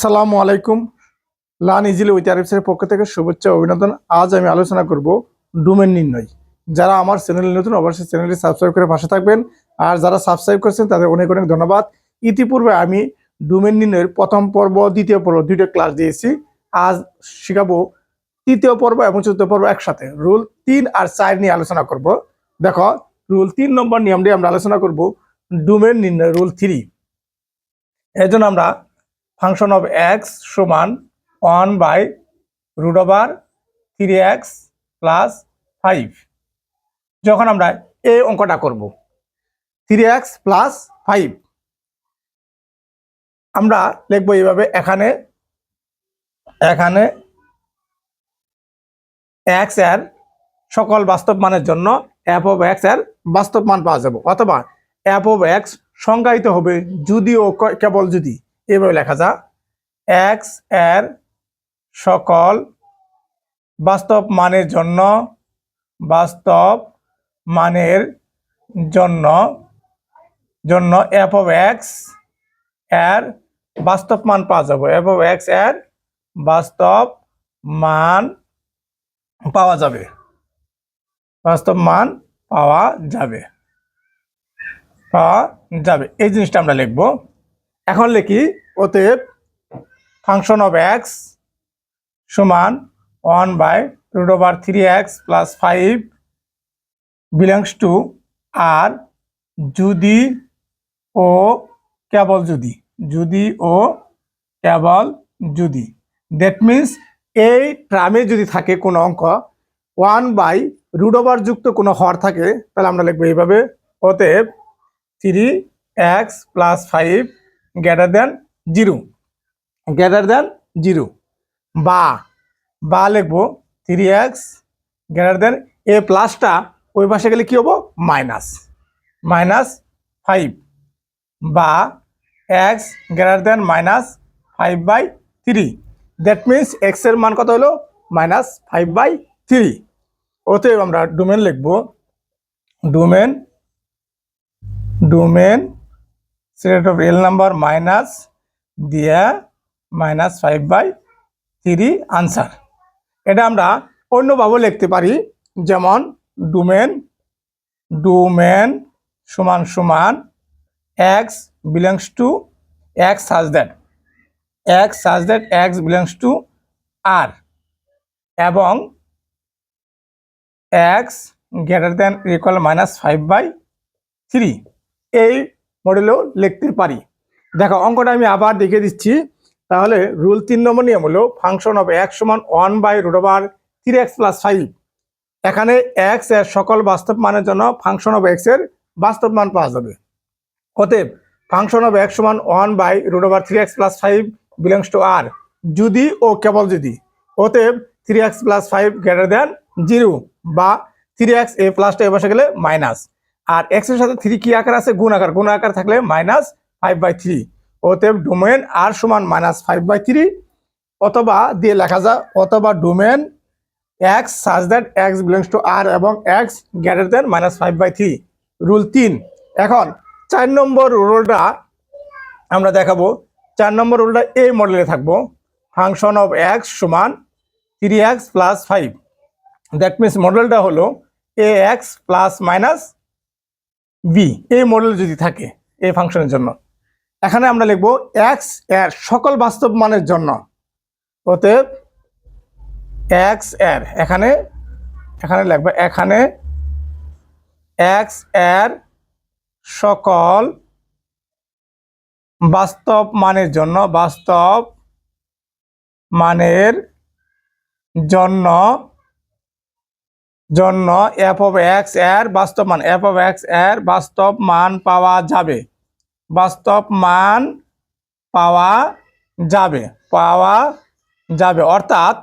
আসসালামু আলাইকুম। Learn easily with আরিফসের পক্ষ থেকে শুভেচ্ছা ও অভিনন্দন। আজ আমি আলোচনা করব ডোমেন নির্ণয়। যারা আমার চ্যানেলে নতুন অবশ্যই চ্যানেলটি সাবস্ক্রাইব করে পাশে থাকবেন, আর যারা সাবস্ক্রাইব করেছেন তাদের অনেক অনেক ধন্যবাদ। ইতিপূর্বে আমি ডোমেন নির্ণয়ের প্রথম পর্ব দ্বিতীয় পর্ব দুইটা ক্লাস দিয়েছি। আজ শেখাবো তৃতীয় পর্ব এবং চতুর্থ পর্ব একসাথে। রুল 3 আর 4 নিয়ে আলোচনা করব। দেখো, রুল 3 নম্বর নিয়মটি আমরা আলোচনা করব ডোমেন নির্ণয় রুল 3। এর জন্য আমরা ফাংশন অফ এক্স সমান 1/√3x + 5। যখন আমরা এই অঙ্কটা করব 3x + 5, আমরা লিখব এইভাবে। এখানে x এর সকল বাস্তব মানের জন্য f of x এর বাস্তব মান পাওয়া যাবে, অথবা f of x সংজ্ঞায়িত হবে যদি ও কেবল যদি। এইভাবে লেখা যায়, x এর সকল বাস্তব মানের জন্য f of x এর বাস্তব মান পাওয়া যাবে। f of x এর বাস্তব মান পাওয়া যাবে। এই জিনিসটা আমরা লিখব। এখন লিখি, অতএব ফাংশন অফ x সমান 1/√3x + 5 belongs to r যদি ও কেবল যদি। দ্যাট মিনস এই ট্রামে যদি থাকে কোনো অঙ্ক 1/√, যুক্ত কোনো হর থাকে, তাহলে আমরা লিখবো এইভাবে, অতএব 3x + 5 > 0 বা লিখবো 3x এ প্লাসটা ওই পাশে গেলে কি হবো, -5, বা x -5/3। দ্যাট মিনস x এর মান কত হলো, -5/3। অতএব আমরা ডোমেন লিখবো, domain set of real number minus দিয়া -5/3 আনসার। এটা আমরা অন্যভাবে লিখতে পারি, যেমন ডোমেন সমান x belongs to x such that x belongs to r এবং x > -5/3 এই মডেলেও লিখতে পারি। দেখো, অঙ্কটা আমি আবার দেখে দিচ্ছি। তাহলে রুল 3 নম্বর নিয়ম হলো ফাংশন অফ x সমান 1/√3x + 5। এখানে x এর সকল বাস্তব মানের জন্য ফাংশন অফ x এর বাস্তব মান পাওয়া যাবে। অতএব ফাংশন অফ x সমান 1/√3x + 5 belongs to r যদি ও কেবল যদি। অতএব 3x + 5 > 0, বা 3x এ প্লাসটা এ বসে গেলে মাইনাস, আর x এর সাথে 3 কি আকার আছে, গুণ আকার থাকলে -5/3। অতএব ডোমেন r সমান -5/3, অথবা দিয়ে লেখা যায়, অথবা domain x such that x belongs to r এবং x < -5/3। রুল 3। এখন 4 নম্বর রুলটা আমরা দেখাবো। 4 নম্বর রুলটা এই মডেলে থাকবো, ফাংশন অফ x সমান 3x + 5। দ্যাট মিনস মডেলটা হলো ax ± b। এই মডেল যদি থাকে এই ফাংশনের জন্য, এখানে আমরা লিখবো x এর সকল বাস্তব মানের জন্য। অতএব x এর এখানে লিখবো, এখানে x এর সকল বাস্তব মানের জন্য f of x এর বাস্তব মান পাওয়া যাবে। অর্থাৎ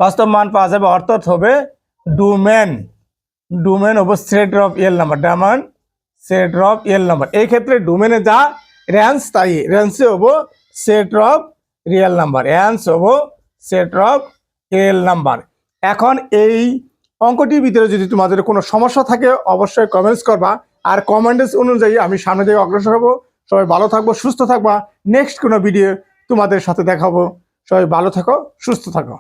বাস্তব মান পাওয়া যাবে, অর্থাৎ হবে ডোমেন হবে সেট অফ রিয়েল নাম্বার। এই ক্ষেত্রে ডোমেনে যা রেঞ্জ, তাই রেঞ্জে হবো সেট অফ রিয়েল নাম্বার। এখন এই অঙ্কটির ভিতরে যদি তোমাদের কোনো সমস্যা থাকে অবশ্যই কমেন্টস করবা, আর কমেন্টস অনুযায়ী আমি সামনে দিকে অগ্রসর হবো। সবাই ভালো থাকবো, সুস্থ থাকবা। নেক্সট কোনো ভিডিও তোমাদের সাথে দেখাবো। সবাই ভালো থাকো, সুস্থ থাকো।